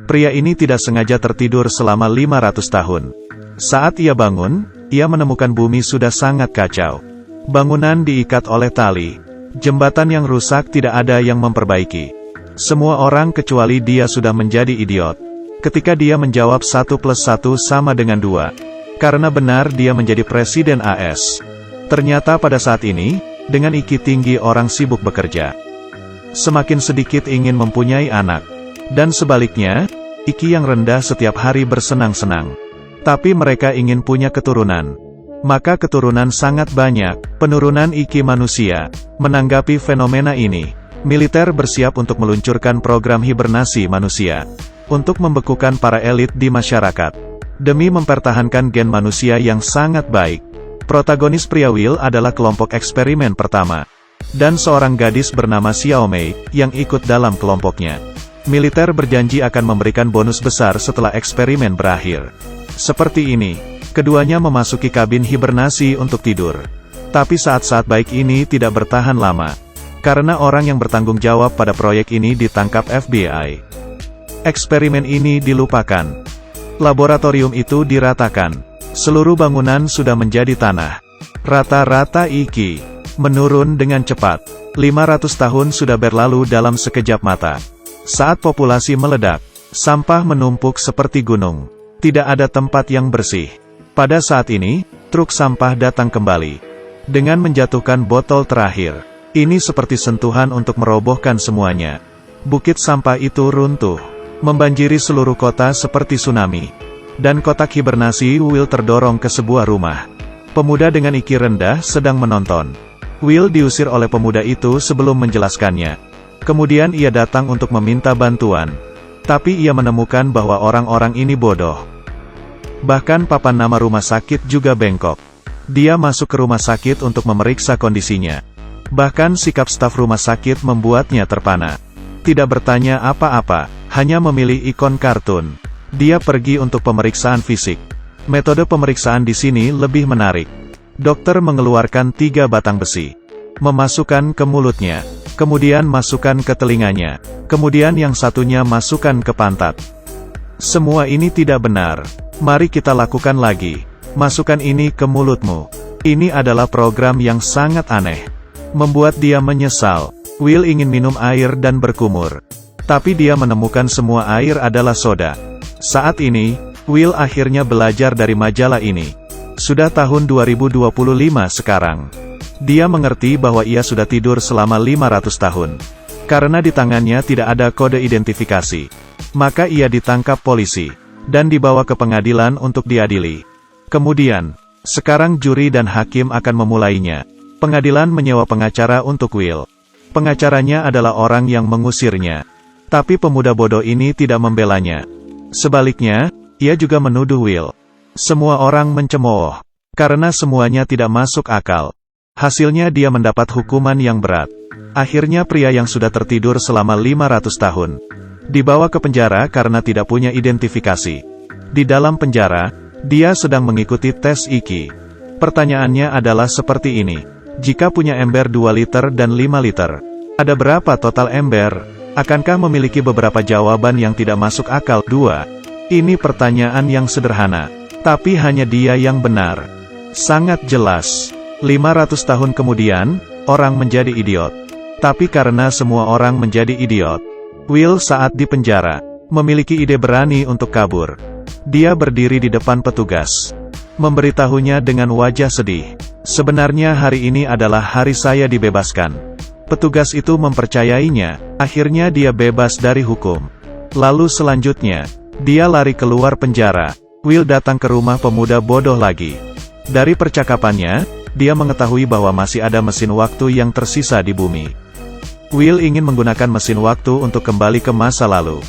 Pria ini tidak sengaja tertidur selama 500 tahun. Saat ia bangun, ia menemukan bumi sudah sangat kacau. Bangunan diikat oleh tali. Jembatan yang rusak tidak ada yang memperbaiki. Semua orang kecuali dia sudah menjadi idiot. Ketika dia menjawab 1 plus 1 sama dengan 2. Karena benar dia menjadi presiden AS. Ternyata pada saat ini, dengan IQ tinggi orang sibuk bekerja. Semakin sedikit ingin mempunyai anak. Dan sebaliknya, IQ yang rendah setiap hari bersenang-senang. Tapi mereka ingin punya keturunan. Maka keturunan sangat banyak. Penurunan IQ manusia. Menanggapi fenomena ini, militer bersiap untuk meluncurkan program hibernasi manusia. Untuk membekukan para elit di masyarakat. Demi mempertahankan gen manusia yang sangat baik. Protagonis pria Will adalah kelompok eksperimen pertama. Dan seorang gadis bernama Xiaomei, yang ikut dalam kelompoknya. Militer berjanji akan memberikan bonus besar setelah eksperimen berakhir. Seperti ini, keduanya memasuki kabin hibernasi untuk tidur. Tapi saat-saat baik ini tidak bertahan lama. Karena orang yang bertanggung jawab pada proyek ini ditangkap FBI. Eksperimen ini dilupakan. Laboratorium itu diratakan. Seluruh bangunan sudah menjadi tanah. Rata-rata IQ menurun dengan cepat. 500 tahun sudah berlalu dalam sekejap mata. Saat populasi meledak, sampah menumpuk seperti gunung. Tidak ada tempat yang bersih. Pada saat ini, truk sampah datang kembali. Dengan menjatuhkan botol terakhir. Ini seperti sentuhan untuk merobohkan semuanya. Bukit sampah itu runtuh. Membanjiri seluruh kota seperti tsunami. Dan kotak hibernasi Will terdorong ke sebuah rumah. Pemuda dengan IQ rendah sedang menonton. Will diusir oleh pemuda itu sebelum menjelaskannya. Kemudian ia datang untuk meminta bantuan. Tapi ia menemukan bahwa orang-orang ini bodoh. Bahkan papan nama rumah sakit juga bengkok. Dia masuk ke rumah sakit untuk memeriksa kondisinya. Bahkan sikap staf rumah sakit membuatnya terpana. Tidak bertanya apa-apa, hanya memilih ikon kartun. Dia pergi untuk pemeriksaan fisik. Metode pemeriksaan di sini lebih menarik. Dokter mengeluarkan 3 batang besi. Memasukkan ke mulutnya. Kemudian masukkan ke telinganya. Kemudian yang satunya masukkan ke pantat. Semua ini tidak benar. Mari kita lakukan lagi. Masukkan ini ke mulutmu. Ini adalah program yang sangat aneh. Membuat dia menyesal. Will ingin minum air dan berkumur. Tapi dia menemukan semua air adalah soda. Saat ini, Will akhirnya belajar dari majalah ini. Sudah tahun 2025 sekarang. Dia mengerti bahwa ia sudah tidur selama 500 tahun. Karena di tangannya tidak ada kode identifikasi. Maka ia ditangkap polisi. Dan dibawa ke pengadilan untuk diadili. Kemudian, sekarang juri dan hakim akan memulainya. Pengadilan menyewa pengacara untuk Will. Pengacaranya adalah orang yang mengusirnya. Tapi pemuda bodoh ini tidak membelanya. Sebaliknya, ia juga menuduh Will. Semua orang mencemooh. Karena semuanya tidak masuk akal. Hasilnya dia mendapat hukuman yang berat. Akhirnya pria yang sudah tertidur selama 500 tahun. Dibawa ke penjara karena tidak punya identifikasi. Di dalam penjara, dia sedang mengikuti tes IQ. Pertanyaannya adalah seperti ini. Jika punya ember 2 liter dan 5 liter, ada berapa total ember? Akankah memiliki beberapa jawaban yang tidak masuk akal? 2. Ini pertanyaan yang sederhana. Tapi hanya dia yang benar. Sangat jelas. 500 tahun kemudian, orang menjadi idiot. Tapi karena semua orang menjadi idiot, Will saat di penjara, memiliki ide berani untuk kabur. Dia berdiri di depan petugas. Memberitahunya dengan wajah sedih. Sebenarnya hari ini adalah hari saya dibebaskan. Petugas itu mempercayainya, akhirnya dia bebas dari hukum. Lalu selanjutnya, dia lari keluar penjara. Will datang ke rumah pemuda bodoh lagi. Dari percakapannya, dia mengetahui bahwa masih ada mesin waktu yang tersisa di bumi. Will ingin menggunakan mesin waktu untuk kembali ke masa lalu.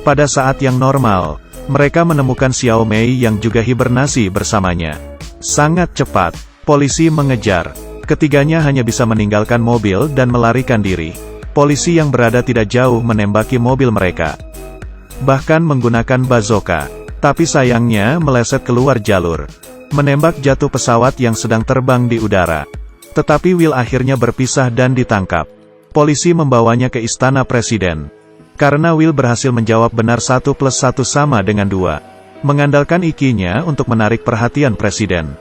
Pada saat yang normal, mereka menemukan Xiaomei yang juga hibernasi bersamanya. Sangat cepat, polisi mengejar. Ketiganya hanya bisa meninggalkan mobil dan melarikan diri. Polisi yang berada tidak jauh menembaki mobil mereka. Bahkan menggunakan bazooka. Tapi sayangnya meleset keluar jalur. Menembak jatuh pesawat yang sedang terbang di udara. Tetapi Will akhirnya berpisah dan ditangkap. Polisi membawanya ke istana presiden. Karena Will berhasil menjawab benar 1 plus 1 sama dengan 2. Mengandalkan IQ-nya untuk menarik perhatian Presiden.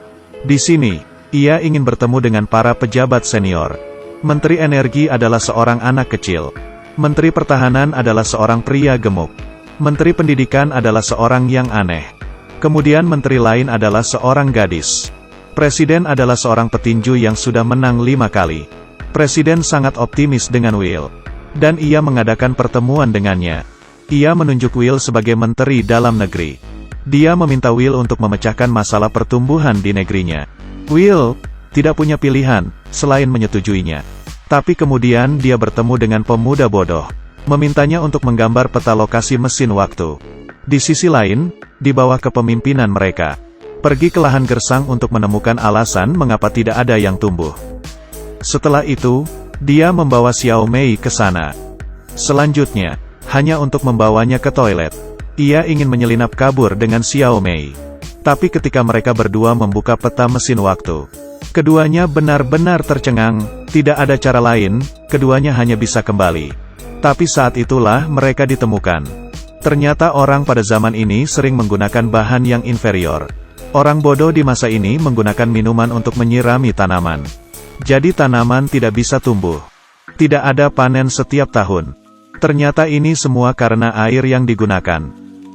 Di sini, ia ingin bertemu dengan para pejabat senior. Menteri Energi adalah seorang anak kecil. Menteri Pertahanan adalah seorang pria gemuk. Menteri Pendidikan adalah seorang yang aneh. Kemudian menteri lain adalah seorang gadis. Presiden adalah seorang petinju yang sudah menang 5 kali. Presiden sangat optimis dengan Will. Dan ia mengadakan pertemuan dengannya. Ia menunjuk Will sebagai Menteri Dalam Negeri. Dia meminta Will untuk memecahkan masalah pertumbuhan di negerinya. Will tidak punya pilihan selain menyetujuinya. Tapi kemudian dia bertemu dengan pemuda bodoh. Memintanya untuk menggambar peta lokasi mesin waktu. Di sisi lain, di bawah kepemimpinan mereka, pergi ke lahan gersang untuk menemukan alasan mengapa tidak ada yang tumbuh. Setelah itu, dia membawa Xiao Mei ke sana. Selanjutnya, hanya untuk membawanya ke toilet. Ia ingin menyelinap kabur dengan Xiao Mei. Tapi ketika mereka berdua membuka peta mesin waktu, keduanya benar-benar tercengang. Tidak ada cara lain, keduanya hanya bisa kembali. Tapi saat itulah mereka ditemukan. Ternyata orang pada zaman ini sering menggunakan bahan yang inferior. Orang bodoh di masa ini menggunakan minuman untuk menyirami tanaman. Jadi tanaman tidak bisa tumbuh. Tidak ada panen setiap tahun. Ternyata ini semua karena air yang digunakan.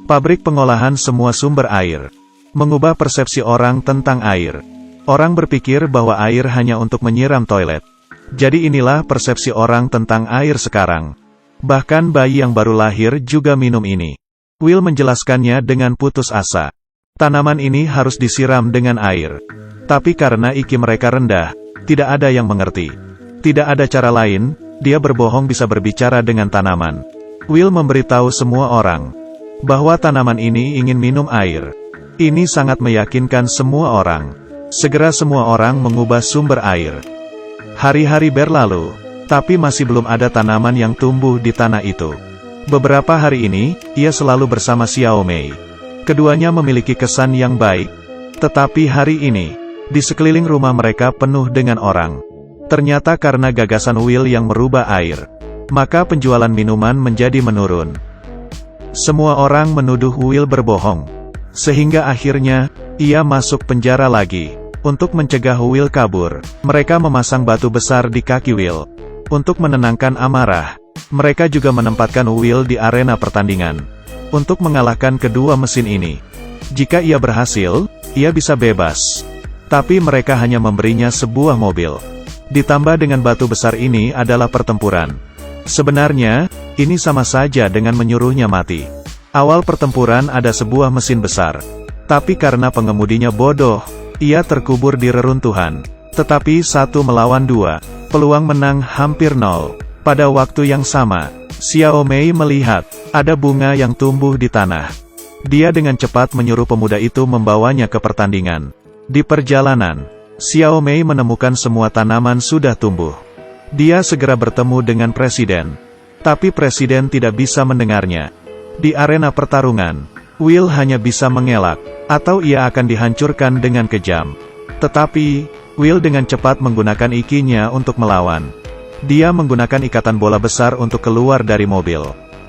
Pabrik pengolahan semua sumber air. Mengubah persepsi orang tentang air. Orang berpikir bahwa air hanya untuk menyiram toilet. Jadi inilah persepsi orang tentang air sekarang. Bahkan bayi yang baru lahir juga minum ini. Will menjelaskannya dengan putus asa. Tanaman ini harus disiram dengan air. Tapi karena IQ mereka rendah, tidak ada yang mengerti. Tidak ada cara lain, dia berbohong bisa berbicara dengan tanaman. Will memberitahu semua orang bahwa tanaman ini ingin minum air. Ini sangat meyakinkan semua orang. Segera semua orang mengubah sumber air. Hari-hari berlalu, tapi masih belum ada tanaman yang tumbuh di tanah itu. Beberapa hari ini, ia selalu bersama Xiao Mei. Keduanya memiliki kesan yang baik. Tetapi hari ini, di sekeliling rumah mereka penuh dengan orang. Ternyata karena gagasan Will yang merubah air, maka penjualan minuman menjadi menurun. Semua orang menuduh Will berbohong. Sehingga akhirnya, ia masuk penjara lagi. Untuk mencegah Will kabur, mereka memasang batu besar di kaki Will. Untuk menenangkan amarah, mereka juga menempatkan Will di arena pertandingan. Untuk mengalahkan kedua mesin ini. Jika ia berhasil, ia bisa bebas. Tapi mereka hanya memberinya sebuah mobil. Ditambah dengan batu besar ini adalah pertempuran. Sebenarnya, ini sama saja dengan menyuruhnya mati. Awal pertempuran ada sebuah mesin besar. Tapi karena pengemudinya bodoh, ia terkubur di reruntuhan. Tetapi 1 melawan 2, peluang menang hampir 0. Pada waktu yang sama, Xiao Mei melihat ada bunga yang tumbuh di tanah. Dia dengan cepat menyuruh pemuda itu membawanya ke pertandingan. Di perjalanan, Xiao Mei menemukan semua tanaman sudah tumbuh. Dia segera bertemu dengan presiden. Tapi presiden tidak bisa mendengarnya. Di arena pertarungan, Will hanya bisa mengelak, atau ia akan dihancurkan dengan kejam. Tetapi, Will dengan cepat menggunakan IQ-nya untuk melawan. Dia menggunakan ikatan bola besar untuk keluar dari mobil.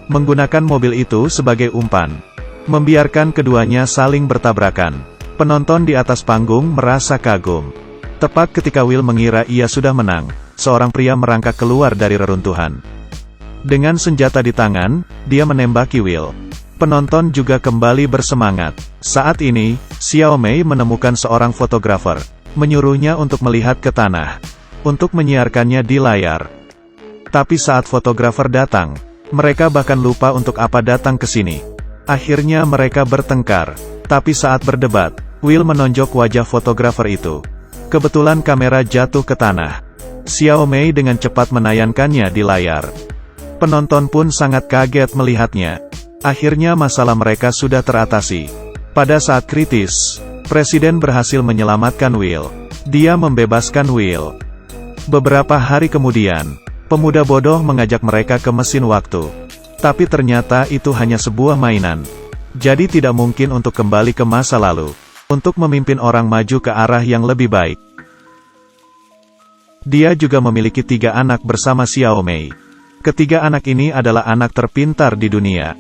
Menggunakan mobil itu sebagai umpan. Membiarkan keduanya saling bertabrakan. Penonton di atas panggung merasa kagum. Tepat ketika Will mengira ia sudah menang, seorang pria merangkak keluar dari reruntuhan. Dengan senjata di tangan, dia menembaki Will. Penonton juga kembali bersemangat. Saat ini, Xiao Mei menemukan seorang fotografer. Menyuruhnya untuk melihat ke tanah. Untuk menyiarkannya di layar. Tapi saat fotografer datang, mereka bahkan lupa untuk apa datang ke sini. Akhirnya mereka bertengkar. Tapi saat berdebat, Will menonjok wajah fotografer itu. Kebetulan kamera jatuh ke tanah. Xiao Mei dengan cepat menayangkannya di layar. Penonton pun sangat kaget melihatnya. Akhirnya masalah mereka sudah teratasi. Pada saat kritis, presiden berhasil menyelamatkan Will. Dia membebaskan Will. Beberapa hari kemudian, pemuda bodoh mengajak mereka ke mesin waktu. Tapi ternyata itu hanya sebuah mainan. Jadi tidak mungkin untuk kembali ke masa lalu. Untuk memimpin orang maju ke arah yang lebih baik. Dia juga memiliki 3 anak bersama Xiao Mei. Ketiga anak ini adalah anak terpintar di dunia.